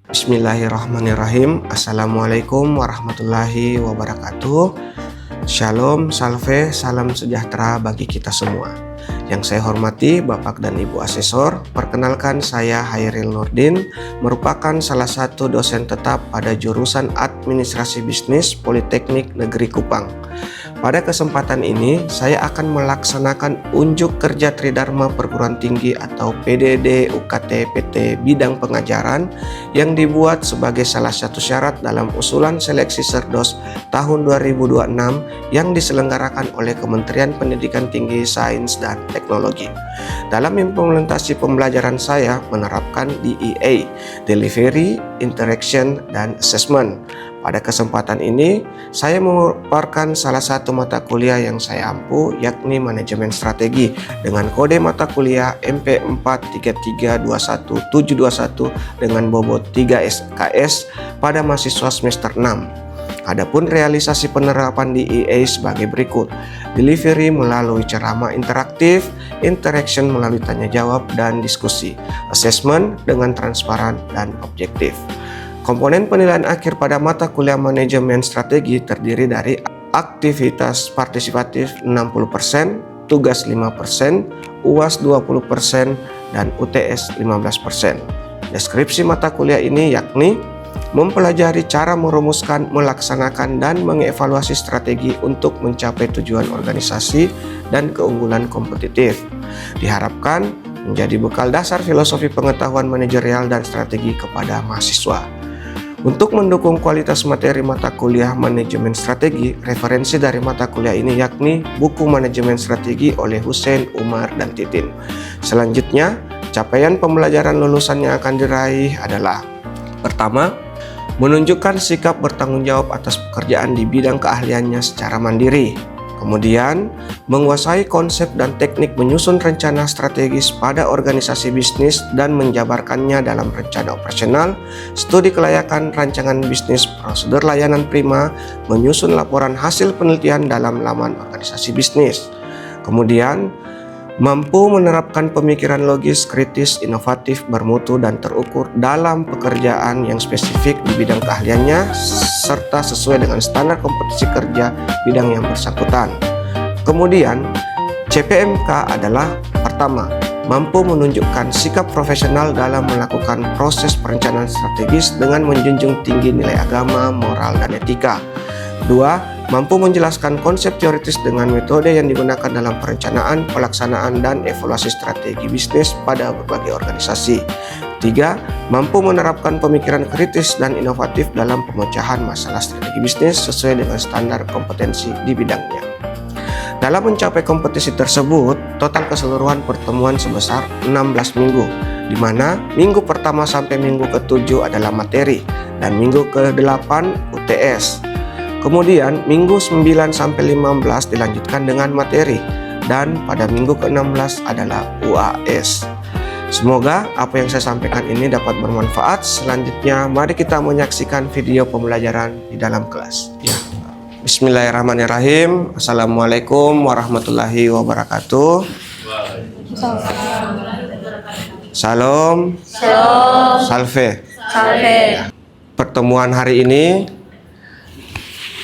Bismillahirrahmanirrahim. Assalamualaikum warahmatullahi wabarakatuh. Shalom, salve, salam sejahtera bagi kita semua. Yang saya hormati Bapak dan Ibu Asesor, perkenalkan saya Hairil Nurdin, merupakan salah satu dosen tetap pada jurusan Administrasi Bisnis Politeknik Negeri Kupang. Pada kesempatan ini, saya akan melaksanakan unjuk kerja Tridharma Perguruan Tinggi atau PDD UKT PT bidang pengajaran yang dibuat sebagai salah satu syarat dalam usulan seleksi Serdos tahun 2026 yang diselenggarakan oleh Kementerian Pendidikan Tinggi, Sains, dan Teknologi. Dalam implementasi pembelajaran saya menerapkan DEA, Delivery, Interaction, dan Assessment. Pada kesempatan ini, saya memaparkan salah satu mata kuliah yang saya ampu, yakni Manajemen Strategi, dengan kode mata kuliah MP43321-721 dengan bobot 3 SKS pada mahasiswa semester 6. Adapun realisasi penerapan DEA sebagai berikut: delivery melalui ceramah interaktif, interaction melalui tanya jawab dan diskusi, assessment dengan transparan dan objektif. Komponen penilaian akhir pada mata kuliah manajemen strategi terdiri dari aktivitas partisipatif 60%, tugas 5%, UAS 20%, dan UTS 15%. Deskripsi mata kuliah ini yakni mempelajari cara merumuskan, melaksanakan, dan mengevaluasi strategi untuk mencapai tujuan organisasi dan keunggulan kompetitif. Diharapkan menjadi bekal dasar filosofi pengetahuan manajerial dan strategi kepada mahasiswa. Untuk mendukung kualitas materi mata kuliah manajemen strategi, referensi dari mata kuliah ini yakni buku manajemen strategi oleh Hussein, Umar, dan Titin. Selanjutnya, capaian pembelajaran lulusan yang akan diraih adalah: pertama, menunjukkan sikap bertanggung jawab atas pekerjaan di bidang keahliannya secara mandiri. Kemudian, menguasai konsep dan teknik menyusun rencana strategis pada organisasi bisnis dan menjabarkannya dalam rencana operasional, studi kelayakan rancangan bisnis, prosedur layanan prima, menyusun laporan hasil penelitian dalam laman organisasi bisnis. Kemudian, mampu menerapkan pemikiran logis, kritis, inovatif, bermutu, dan terukur dalam pekerjaan yang spesifik di bidang keahliannya, serta sesuai dengan standar kompetisi kerja bidang yang bersangkutan. Kemudian, CPMK adalah: pertama, mampu menunjukkan sikap profesional dalam melakukan proses perencanaan strategis dengan menjunjung tinggi nilai agama, moral, dan etika. Dua, mampu menjelaskan konsep teoritis dengan metode yang digunakan dalam perencanaan, pelaksanaan, dan evaluasi strategi bisnis pada berbagai organisasi. Tiga, mampu menerapkan pemikiran kritis dan inovatif dalam pemecahan masalah strategi bisnis sesuai dengan standar kompetensi di bidangnya. Dalam mencapai kompetisi tersebut, total keseluruhan pertemuan sebesar 16 minggu, di mana minggu pertama sampai minggu ke-7 adalah materi, dan minggu ke-8 UTS. Kemudian minggu 9 sampai 15 dilanjutkan dengan materi, dan pada minggu ke-16 adalah UAS. Semoga apa yang saya sampaikan ini dapat bermanfaat. Selanjutnya mari kita menyaksikan video pembelajaran di dalam kelas. Ya. Bismillahirrahmanirrahim. Assalamualaikum warahmatullahi wabarakatuh. Shalom. Shalom. Salve. Salve. Ya. Pertemuan hari ini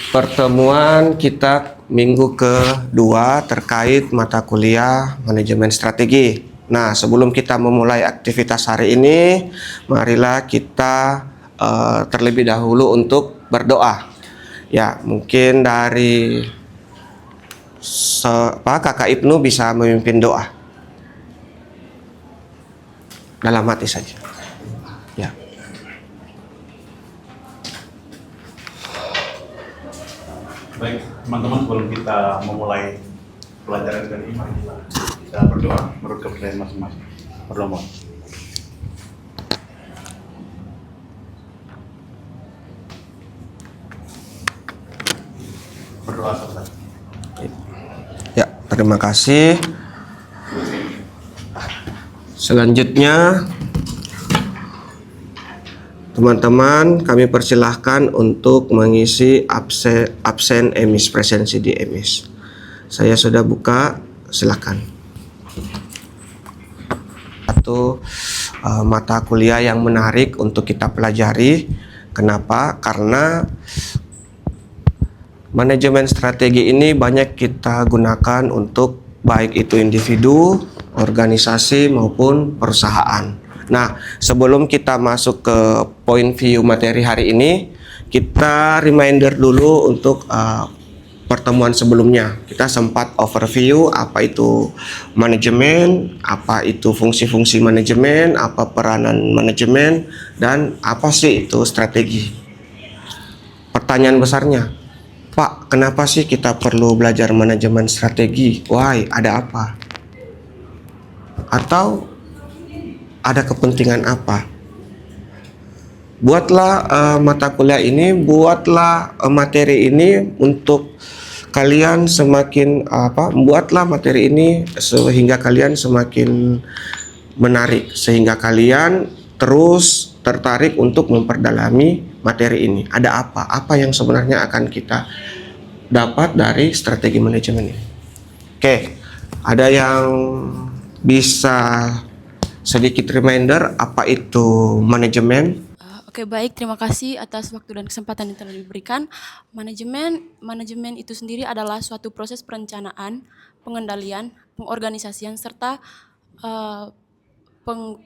pertemuan kita minggu kedua terkait mata kuliah manajemen strategi. Nah, sebelum kita memulai aktivitas hari ini, marilah kita terlebih dahulu untuk berdoa. Ya, mungkin dari Kakak Ibnu bisa memimpin doa dalam hati saja. Ya. Baik, teman-teman, sebelum kita memulai pelajaran kali ini, mari kita berdoa menurut kepercayaan masing-masing. Berdoa. Berdoa saudara. Ya, terima kasih. Selanjutnya, teman-teman, kami persilahkan untuk mengisi absen emis, presensi di emis. Saya sudah buka, silakan. Atau mata kuliah yang menarik untuk kita pelajari. Kenapa? Karena manajemen strategi ini banyak kita gunakan untuk baik itu individu, organisasi maupun perusahaan. Nah, sebelum kita masuk ke point view materi hari ini, kita reminder dulu untuk pertemuan sebelumnya. Kita sempat overview apa itu manajemen, apa itu fungsi-fungsi manajemen, apa peranan manajemen, dan apa sih itu strategi. Pertanyaan besarnya, Pak, kenapa sih kita perlu belajar manajemen strategi? Why? Ada apa? Atau ada kepentingan apa? Buatlah mata kuliah ini, buatlah materi ini untuk kalian semakin buatlah materi ini sehingga kalian semakin menarik, sehingga kalian terus tertarik untuk memperdalami materi ini. Ada apa? Apa yang sebenarnya akan kita dapat dari strategi manajemen ini? Oke, ada yang bisa sedikit reminder apa itu manajemen? Oke, baik, terima kasih atas waktu dan kesempatan yang telah diberikan. Manajemen itu sendiri adalah suatu proses perencanaan, pengendalian, pengorganisasian, serta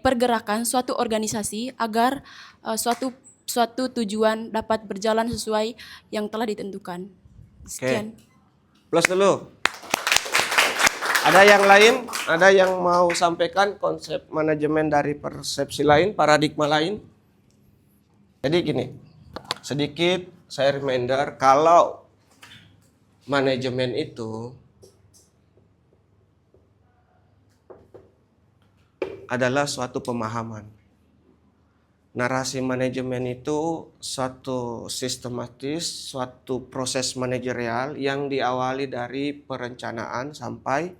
pergerakan suatu organisasi agar suatu tujuan dapat berjalan sesuai yang telah ditentukan. Sekian. Plus dulu. Ada yang lain? Ada yang mau sampaikan konsep manajemen dari persepsi lain, paradigma lain? Jadi gini, sedikit saya reminder kalau manajemen itu adalah suatu pemahaman. Narasi manajemen itu suatu sistematis, suatu proses manajerial yang diawali dari perencanaan sampai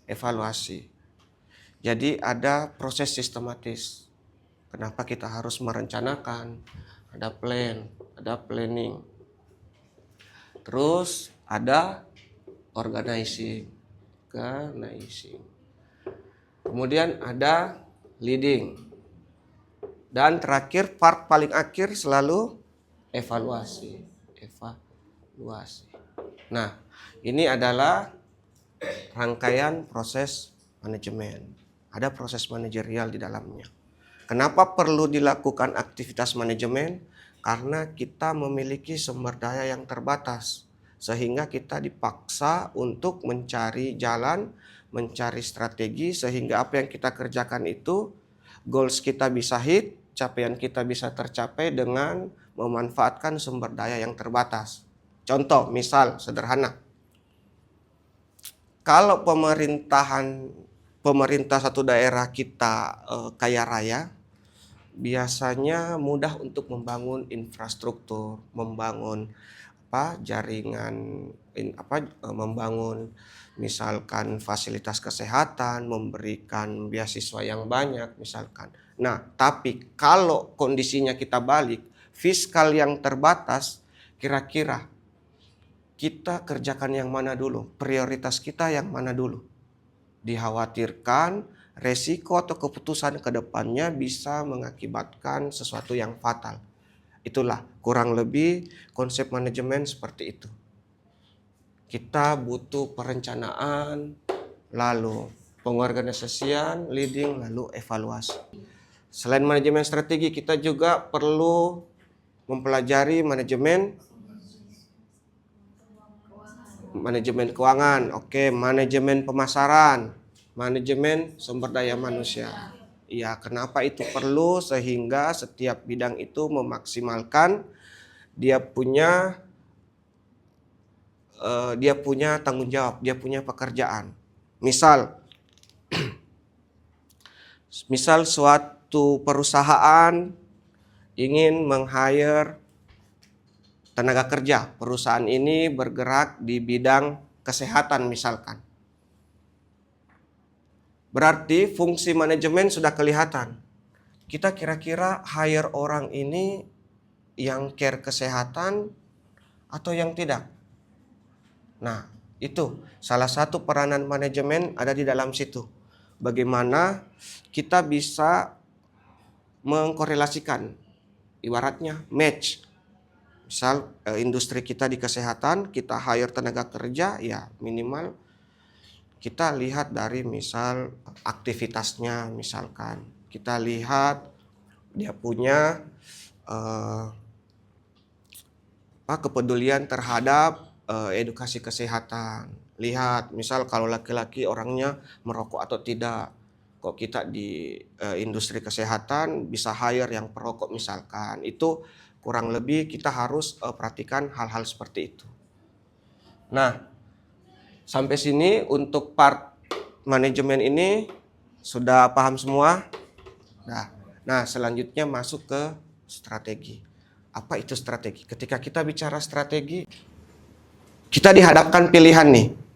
evaluasi. Jadi ada proses sistematis. Kenapa kita harus merencanakan? Ada plan, ada planning. Terus ada organizing. Kemudian ada leading. Dan terakhir, part paling akhir selalu evaluasi. Nah, ini adalah rangkaian proses manajemen. Ada proses manajerial di dalamnya. Kenapa perlu dilakukan aktivitas manajemen? Karena kita memiliki sumber daya yang terbatas. Sehingga kita dipaksa untuk mencari jalan, mencari strategi. Sehingga apa yang kita kerjakan itu, goals kita bisa hit, capaian kita bisa tercapai dengan memanfaatkan sumber daya yang terbatas. Contoh, misal sederhana. Kalau pemerintah satu daerah kita kaya raya, biasanya mudah untuk membangun infrastruktur, membangun jaringan, membangun misalkan fasilitas kesehatan, memberikan beasiswa yang banyak misalkan. Nah, tapi kalau kondisinya kita balik, fiskal yang terbatas, kira-kira kita kerjakan yang mana dulu? Prioritas kita yang mana dulu? Dikhawatirkan resiko atau keputusan ke depannya bisa mengakibatkan sesuatu yang fatal. Itulah kurang lebih konsep manajemen seperti itu. Kita butuh perencanaan, lalu pengorganisasian, leading, lalu evaluasi. Selain manajemen strategi, kita juga perlu mempelajari manajemen keuangan, manajemen pemasaran, manajemen sumber daya manusia. Ya, kenapa itu perlu? Sehingga setiap bidang itu memaksimalkan dia punya tanggung jawab, dia punya pekerjaan. Misal suatu perusahaan ingin meng-hire tenaga kerja. Perusahaan ini bergerak di bidang kesehatan misalkan. Berarti fungsi manajemen sudah kelihatan. Kita kira-kira hire orang ini yang care kesehatan atau yang tidak. Nah, itu salah satu peranan manajemen ada di dalam situ. Bagaimana kita bisa mengkorelasikan, ibaratnya match. Misal industri kita di kesehatan, kita hire tenaga kerja, ya minimal kita lihat dari misal aktivitasnya, misalkan kita lihat dia punya kepedulian terhadap edukasi kesehatan. Lihat misal kalau laki-laki orangnya merokok atau tidak. Kok kita di industri kesehatan bisa hire yang perokok misalkan. Itu kurang lebih kita harus perhatikan hal-hal seperti itu. Nah, sampai sini untuk part manajemen ini sudah paham semua? Nah, selanjutnya masuk ke strategi. Apa itu strategi? Ketika kita bicara strategi, kita dihadapkan pilihan nih.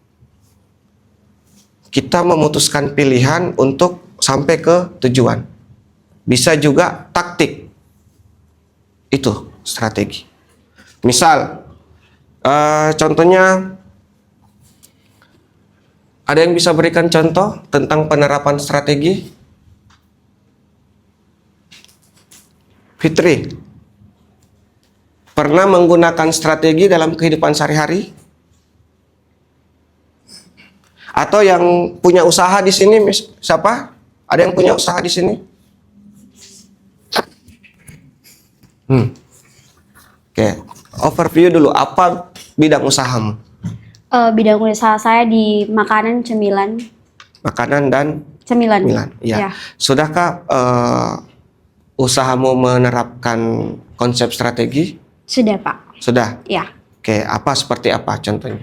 Kita memutuskan pilihan untuk sampai ke tujuan. Bisa juga taktik. Itu strategi. Misal, contohnya, ada yang bisa berikan contoh tentang penerapan strategi? Fitri, pernah menggunakan strategi dalam kehidupan sehari-hari? Atau yang punya usaha di sini, siapa? Ada yang punya usaha di sini? Oke, overview dulu. Apa bidang usahamu? Bidang usaha saya di makanan cemilan. Makanan dan Cemilan. Ya. Ya. Sudahkah usahamu menerapkan konsep strategi? Sudah, Pak. Sudah. Ya. Oke, seperti apa contohnya?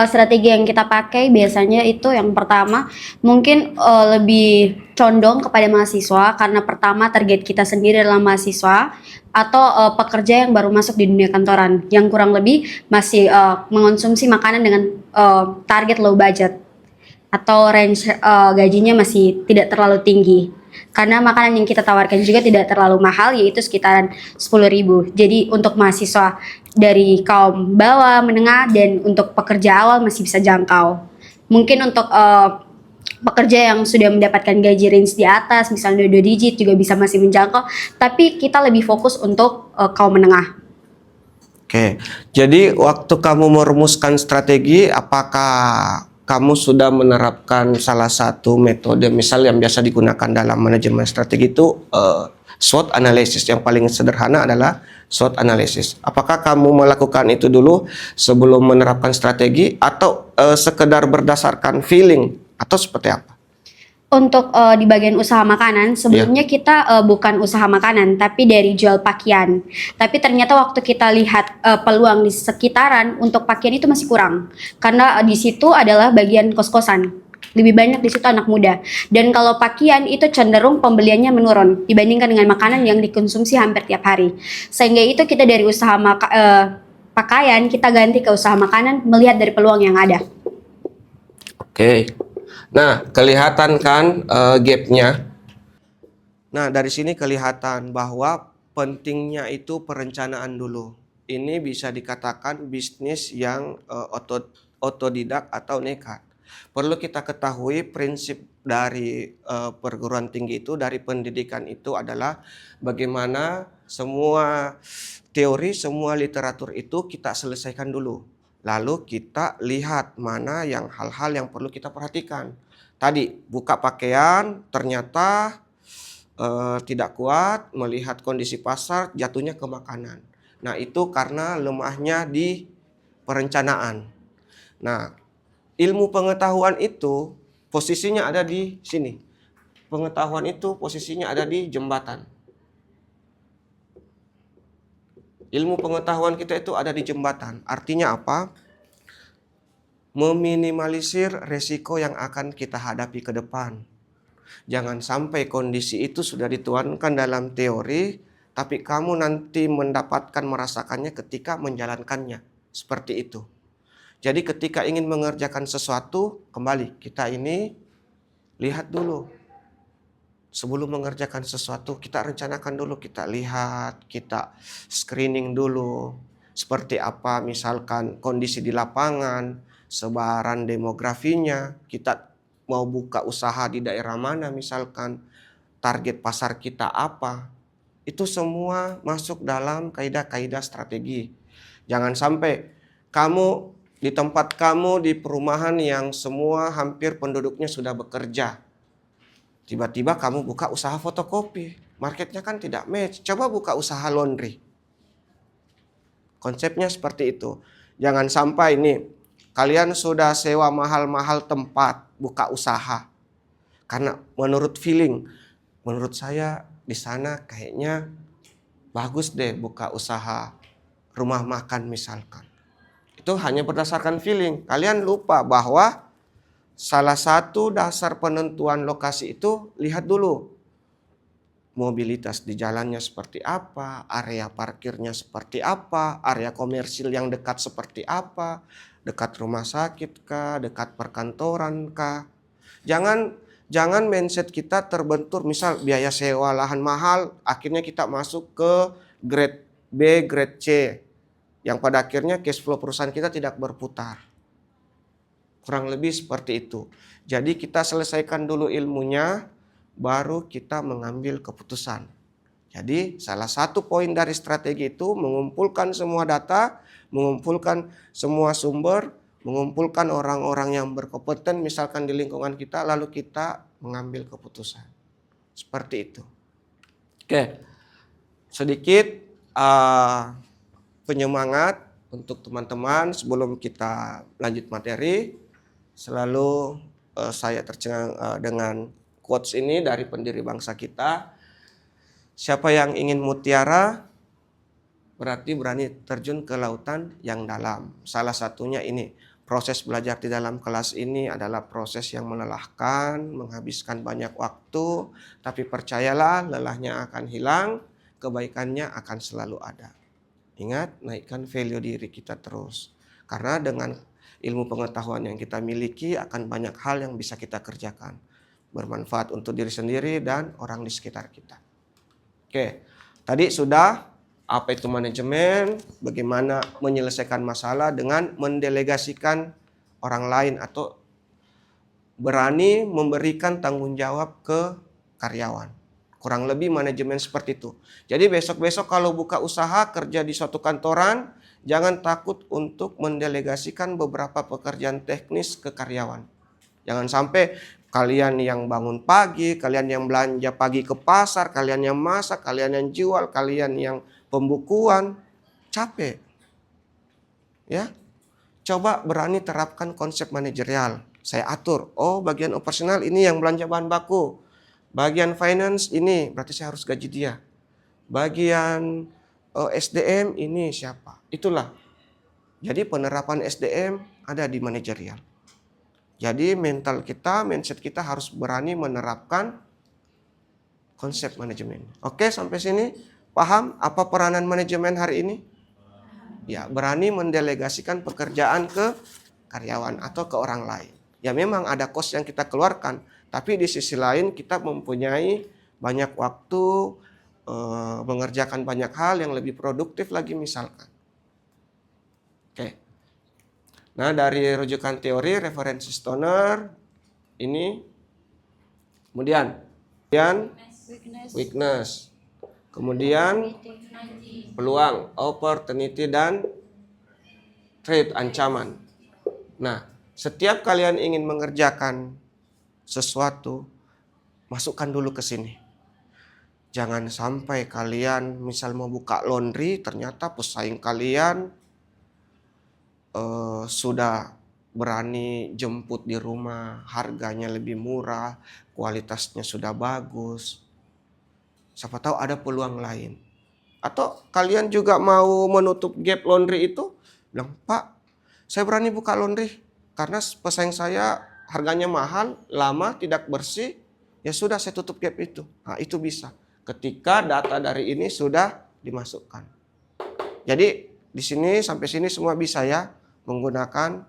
Strategi yang kita pakai biasanya itu yang pertama mungkin lebih condong kepada mahasiswa karena pertama target kita sendiri adalah mahasiswa atau pekerja yang baru masuk di dunia kantoran yang kurang lebih masih mengonsumsi makanan dengan target low budget atau range gajinya masih tidak terlalu tinggi. Karena makanan yang kita tawarkan juga tidak terlalu mahal, yaitu sekitaran 10.000. Jadi untuk mahasiswa dari kaum bawah, menengah, dan untuk pekerja awal masih bisa jangkau. Mungkin untuk pekerja yang sudah mendapatkan gaji range di atas, misalnya 2 digit juga bisa masih menjangkau. Tapi kita lebih fokus untuk kaum menengah. Oke, jadi waktu kamu merumuskan strategi, apakah kamu sudah menerapkan salah satu metode misal yang biasa digunakan dalam manajemen strategi itu SWOT analysis. Yang paling sederhana adalah SWOT analysis. Apakah kamu melakukan itu dulu sebelum menerapkan strategi atau sekedar berdasarkan feeling atau seperti apa? Untuk di bagian usaha makanan, sebelumnya kita bukan usaha makanan, tapi dari jual pakaian. Tapi ternyata waktu kita lihat peluang di sekitaran untuk pakaian itu masih kurang. Karena di situ adalah bagian kos-kosan. Lebih banyak di situ anak muda. Dan kalau pakaian itu cenderung pembeliannya menurun dibandingkan dengan makanan yang dikonsumsi hampir tiap hari. Sehingga itu kita dari usaha pakaian, kita ganti ke usaha makanan melihat dari peluang yang ada. Oke. Nah, kelihatan kan gapnya. Nah, dari sini kelihatan bahwa pentingnya itu perencanaan dulu. Ini bisa dikatakan bisnis yang otodidak atau nekat. Perlu kita ketahui prinsip dari perguruan tinggi itu, dari pendidikan itu adalah bagaimana semua teori, semua literatur itu kita selesaikan dulu. Lalu kita lihat mana yang hal-hal yang perlu kita perhatikan. Tadi buka pakaian ternyata tidak kuat melihat kondisi pasar, jatuhnya ke makanan. Nah, itu karena lemahnya di perencanaan. Nah, ilmu pengetahuan itu posisinya ada di sini. Pengetahuan itu posisinya ada di jembatan. Ilmu pengetahuan kita itu ada di jembatan. Artinya apa? Meminimalisir resiko yang akan kita hadapi ke depan. Jangan sampai kondisi itu sudah dituangkan dalam teori, tapi kamu nanti mendapatkan merasakannya ketika menjalankannya. Seperti itu. Jadi ketika ingin mengerjakan sesuatu, kembali kita ini lihat dulu. Sebelum mengerjakan sesuatu, kita rencanakan dulu, kita lihat, kita screening dulu. Seperti apa misalkan kondisi di lapangan, sebaran demografinya, kita mau buka usaha di daerah mana misalkan, target pasar kita apa, Itu semua masuk dalam kaidah-kaidah strategi. Jangan sampai kamu di tempat kamu di perumahan yang semua hampir penduduknya sudah bekerja. Tiba-tiba kamu buka usaha fotokopi. Marketnya kan tidak match. Coba buka usaha laundry. Konsepnya seperti itu. Jangan sampai nih, kalian sudah sewa mahal-mahal tempat, buka usaha. Karena menurut feeling, menurut saya di sana kayaknya bagus deh buka usaha rumah makan misalkan. Itu hanya berdasarkan feeling. Kalian lupa bahwa salah satu dasar penentuan lokasi itu lihat dulu mobilitas di jalannya seperti apa, area parkirnya seperti apa, area komersil yang dekat seperti apa, dekat rumah sakit kah, dekat perkantoran kah. Jangan mindset kita terbentur misal biaya sewa lahan mahal, akhirnya kita masuk ke grade B, grade C, yang pada akhirnya cash flow perusahaan kita tidak berputar. Kurang lebih seperti itu. Jadi kita selesaikan dulu ilmunya, baru kita mengambil keputusan. Jadi salah satu poin dari strategi itu mengumpulkan semua data, mengumpulkan semua sumber, mengumpulkan orang-orang yang berkompeten misalkan di lingkungan kita, lalu kita mengambil keputusan. Seperti itu. Oke, sedikit penyemangat untuk teman-teman sebelum kita lanjut materi. Selalu saya tercengang dengan quotes ini dari pendiri bangsa kita. Siapa yang ingin mutiara berarti berani terjun ke lautan yang dalam. Salah satunya ini. Proses belajar di dalam kelas ini adalah proses yang melelahkan, menghabiskan banyak waktu, tapi percayalah lelahnya akan hilang, kebaikannya akan selalu ada. Ingat, naikkan value diri kita terus. Karena dengan ilmu pengetahuan yang kita miliki akan banyak hal yang bisa kita kerjakan. Bermanfaat untuk diri sendiri dan orang di sekitar kita. Oke, tadi sudah apa itu manajemen, bagaimana menyelesaikan masalah dengan mendelegasikan orang lain atau berani memberikan tanggung jawab ke karyawan. Kurang lebih manajemen seperti itu. Jadi besok-besok kalau buka usaha kerja di suatu kantoran, jangan takut untuk mendelegasikan beberapa pekerjaan teknis ke karyawan. Jangan sampai kalian yang bangun pagi, kalian yang belanja pagi ke pasar, kalian yang masak, kalian yang jual, kalian yang pembukuan, capek. Ya. Coba berani terapkan konsep manajerial. Saya atur, oh bagian operasional ini yang belanja bahan baku. Bagian finance ini berarti saya harus gaji dia. Bagian SDM ini siapa? Itulah. Jadi penerapan SDM ada di manajerial. Jadi mental kita, mindset kita harus berani menerapkan konsep manajemen. Oke, sampai sini paham apa peranan manajemen hari ini? Ya, berani mendelegasikan pekerjaan ke karyawan atau ke orang lain. Ya memang ada cost yang kita keluarkan, tapi di sisi lain kita mempunyai banyak waktu mengerjakan banyak hal yang lebih produktif lagi misalkan. Oke. Nah, dari rujukan teori referensi Stoner ini kemudian weakness. Kemudian peluang, opportunity dan threat, ancaman. Nah, setiap kalian ingin mengerjakan sesuatu, masukkan dulu ke sini. Jangan sampai kalian misal mau buka laundry, ternyata pesaing kalian sudah berani jemput di rumah, harganya lebih murah, kualitasnya sudah bagus. Siapa tahu ada peluang lain. Atau kalian juga mau menutup gap laundry itu, bilang, Pak, saya berani buka laundry karena pesaing saya harganya mahal, lama, tidak bersih, ya sudah saya tutup gap itu. Nah, itu bisa. Ketika data dari ini sudah dimasukkan. Jadi di sini sampai sini semua bisa ya menggunakan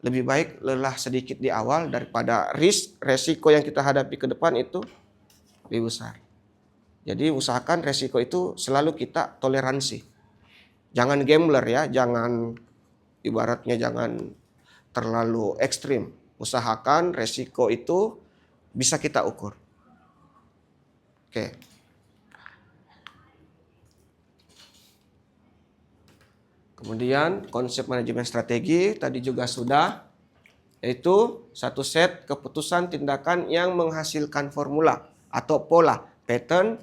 lebih baik lelah sedikit di awal daripada resiko yang kita hadapi ke depan itu lebih besar. Jadi usahakan resiko itu selalu kita toleransi. Jangan gambler ya, jangan ibaratnya jangan terlalu ekstrim. Usahakan resiko itu bisa kita ukur. Oke. Kemudian konsep manajemen strategi tadi juga sudah, yaitu satu set keputusan tindakan yang menghasilkan formula atau pola pattern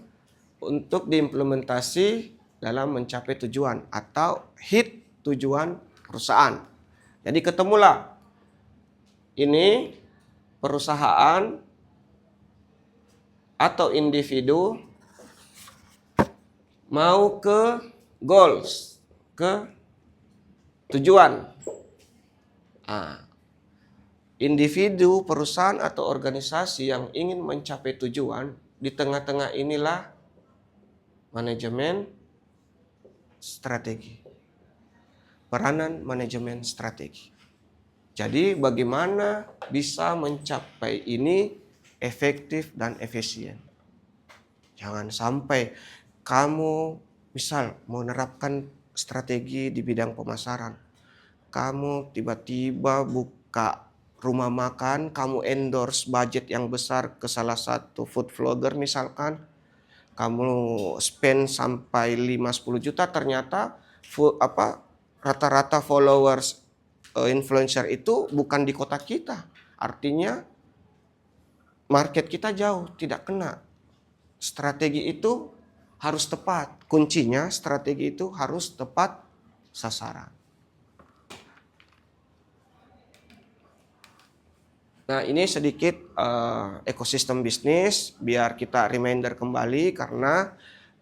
untuk diimplementasi dalam mencapai tujuan atau hit tujuan perusahaan. Jadi ketemulah ini perusahaan atau individu mau ke goals, ke tujuan. Individu, perusahaan atau organisasi yang ingin mencapai tujuan, di tengah-tengah inilah manajemen strategi. Peranan manajemen strategi. Jadi bagaimana bisa mencapai ini efektif dan efisien. Jangan sampai kamu misal mau menerapkan strategi di bidang pemasaran. Kamu tiba-tiba buka rumah makan, kamu endorse budget yang besar ke salah satu food vlogger misalkan. Kamu spend sampai 5-10 juta, ternyata rata-rata followers influencer itu bukan di kota kita. Artinya market kita jauh, tidak kena. Strategi itu harus tepat. Kuncinya strategi itu harus tepat sasaran. Nah, ini sedikit ekosistem bisnis biar kita reminder kembali, karena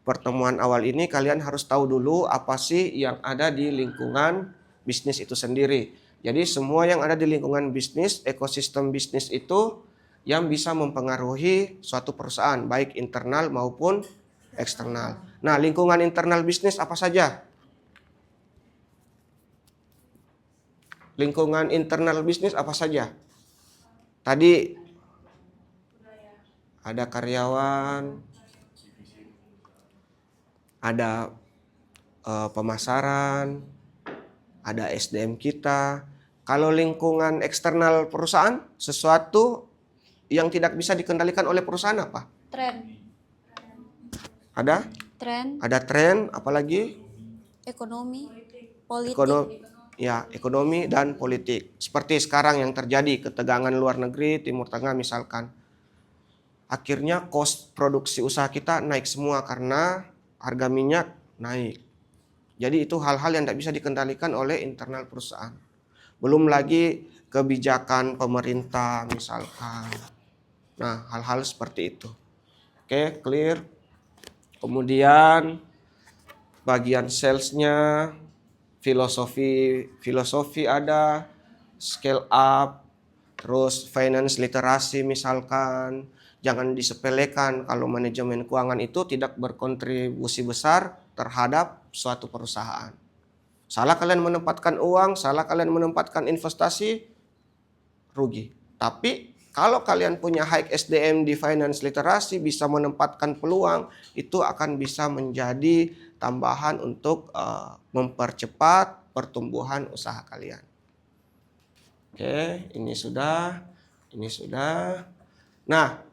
pertemuan awal ini kalian harus tahu dulu apa sih yang ada di lingkungan bisnis itu sendiri. Jadi semua yang ada di lingkungan bisnis, ekosistem bisnis itu yang bisa mempengaruhi suatu perusahaan, baik internal maupun eksternal. Nah, lingkungan internal bisnis apa saja? Lingkungan internal bisnis apa saja? Tadi ada karyawan, ada pemasaran, ada SDM kita. Kalau lingkungan eksternal perusahaan, sesuatu yang tidak bisa dikendalikan oleh perusahaan apa? Tren. Ada? Tren. Ada tren, apalagi? Ekonomi. Politik. Ekonomi dan politik. Seperti sekarang yang terjadi, ketegangan luar negeri, Timur Tengah misalkan. Akhirnya cost produksi usaha kita naik semua karena harga minyak naik. Jadi itu hal-hal yang tidak bisa dikendalikan oleh internal perusahaan. Belum lagi kebijakan pemerintah misalkan. Nah, hal-hal seperti itu. Oke, clear. Kemudian bagian salesnya, filosofi ada, scale up, terus finance literasi misalkan. Jangan disepelekan kalau manajemen keuangan itu tidak berkontribusi besar terhadap suatu perusahaan. Salah kalian menempatkan uang, salah kalian menempatkan investasi, rugi. Tapi kalau kalian punya high SDM di finance literasi, bisa menempatkan peluang, itu akan bisa menjadi tambahan untuk mempercepat pertumbuhan usaha kalian. Oke, ini sudah. Nah,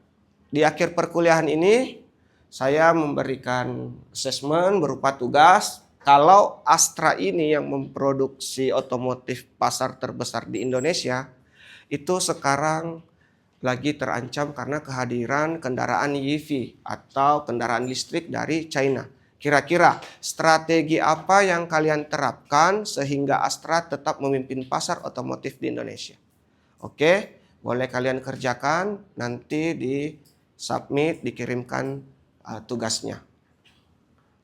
di akhir perkuliahan ini saya memberikan assessment berupa tugas. Kalau Astra ini yang memproduksi otomotif pasar terbesar di Indonesia, itu sekarang lagi terancam karena kehadiran kendaraan EV atau kendaraan listrik dari China. Kira-kira strategi apa yang kalian terapkan sehingga Astra tetap memimpin pasar otomotif di Indonesia? Oke, boleh kalian kerjakan, nanti di submit, dikirimkan tugasnya.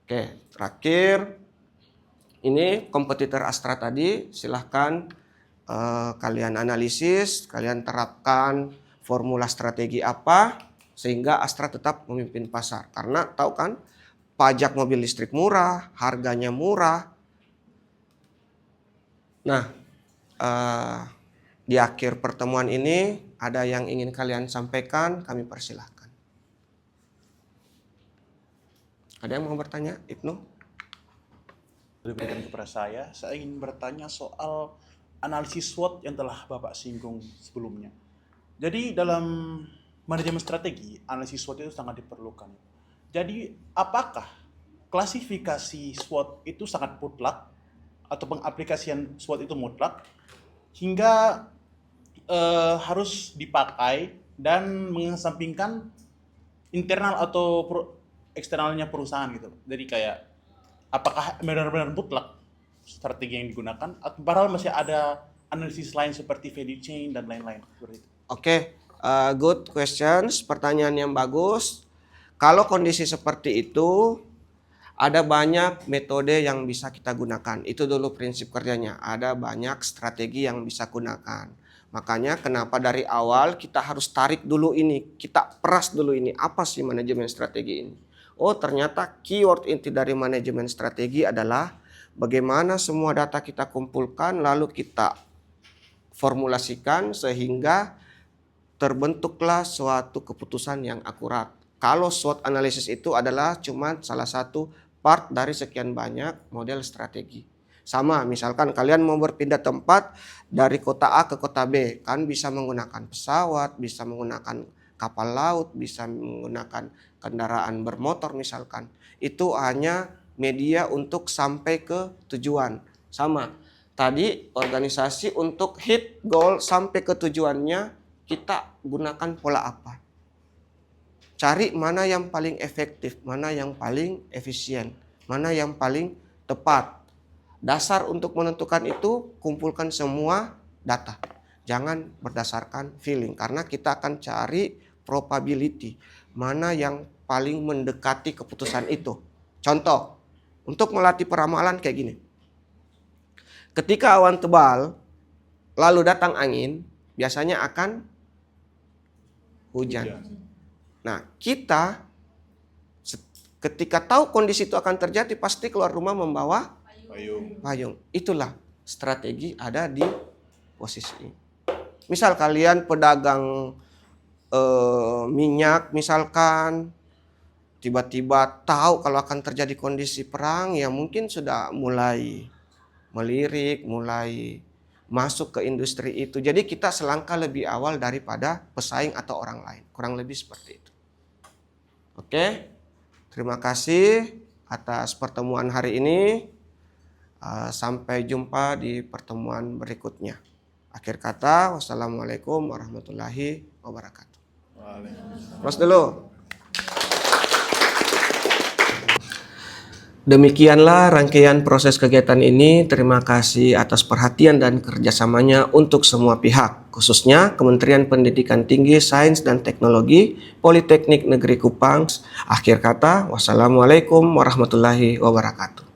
Oke, terakhir ini kompetitor Astra tadi, silahkan kalian analisis, kalian terapkan formula strategi apa sehingga Astra tetap memimpin pasar. Karena tahu kan, pajak mobil listrik murah, harganya murah. Nah, di akhir pertemuan ini ada yang ingin kalian sampaikan, kami persilahkan. Ada yang mau bertanya, Ibnu? Diberikan kepada saya ingin bertanya soal analisis SWOT yang telah Bapak singgung sebelumnya. Jadi dalam manajemen strategi, analisis SWOT itu sangat diperlukan. Jadi apakah klasifikasi SWOT itu sangat mutlak atau pengaplikasian SWOT itu mutlak hingga harus dipakai dan mengesampingkan internal atau eksternalnya perusahaan gitu. Jadi kayak apakah benar-benar mutlak strategi yang digunakan atau padahal masih ada analisis lain seperti value chain dan lain-lain seperti itu. Oke, good questions, pertanyaan yang bagus. Kalau kondisi seperti itu, ada banyak metode yang bisa kita gunakan. Itu dulu prinsip kerjanya. Ada banyak strategi yang bisa gunakan. Makanya kenapa dari awal kita harus tarik dulu ini, kita peras dulu ini, apa sih manajemen strategi ini? Oh, ternyata keyword inti dari manajemen strategi adalah bagaimana semua data kita kumpulkan lalu kita formulasikan sehingga terbentuklah suatu keputusan yang akurat. Kalau SWOT analysis itu adalah cuma salah satu part dari sekian banyak model strategi. Sama, misalkan kalian mau berpindah tempat dari kota A ke kota B, kan bisa menggunakan pesawat, bisa menggunakan kapal laut, bisa menggunakan kendaraan bermotor misalkan. Itu hanya media untuk sampai ke tujuan. Sama, tadi organisasi untuk hit goal sampai ke tujuannya, kita gunakan pola apa? Cari mana yang paling efektif, mana yang paling efisien, mana yang paling tepat. Dasar untuk menentukan itu, kumpulkan semua data. Jangan berdasarkan feeling, karena kita akan cari probability, mana yang paling mendekati keputusan itu. Contoh, untuk melatih peramalan kayak gini. Ketika awan tebal, lalu datang angin, biasanya akan hujan. Nah, kita ketika tahu kondisi itu akan terjadi, pasti keluar rumah membawa payung. Itulah strategi ada di posisi. Misal kalian pedagang minyak misalkan, tiba-tiba tahu kalau akan terjadi kondisi perang, ya mungkin sudah mulai melirik, mulai masuk ke industri itu. Jadi kita selangkah lebih awal daripada pesaing atau orang lain. Kurang lebih seperti itu. Oke, terima kasih atas pertemuan hari ini. Sampai jumpa di pertemuan berikutnya. Akhir kata, wassalamualaikum warahmatullahi wabarakatuh. Terus dulu. Demikianlah rangkaian proses kegiatan ini. Terima kasih atas perhatian dan kerjasamanya untuk semua pihak, khususnya Kementerian Pendidikan Tinggi, Sains dan Teknologi, Politeknik Negeri Kupang. Akhir kata, wassalamualaikum warahmatullahi wabarakatuh.